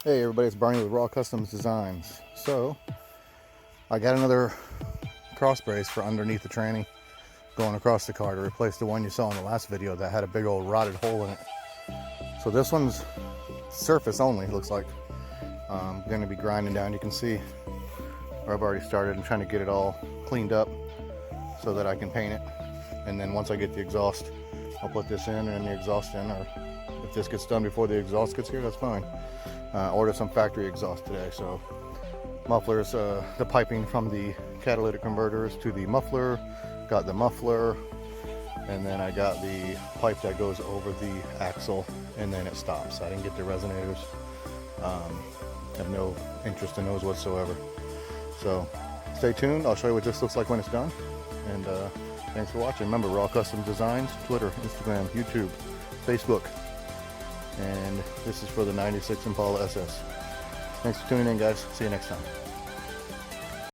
Hey everybody, it's Barney with Raw Customs Designs. So, I got another cross brace for underneath the tranny going across the car to replace the one you saw in the last video that had a big old rotted hole in it. So this one's surface only, looks like. I'm going to be grinding down. You can see where I've already started. I'm trying to get it all cleaned up so that I can paint it. And then once I get the exhaust, I'll put this in and the exhaust in, or if this gets done before the exhaust gets here, that's fine. Ordered some factory exhaust today, so mufflers, the piping from the catalytic converters to the muffler, got the muffler, and then I got the pipe that goes over the axle and then it stops. I didn't get the resonators. Have no interest in those whatsoever. So stay tuned. I'll show you what this looks like when it's done. And thanks for watching. Remember, Raw Custom Designs, Twitter, Instagram, YouTube, Facebook. And this is for the 96 Impala SS. Thanks for tuning in, guys. See you next time.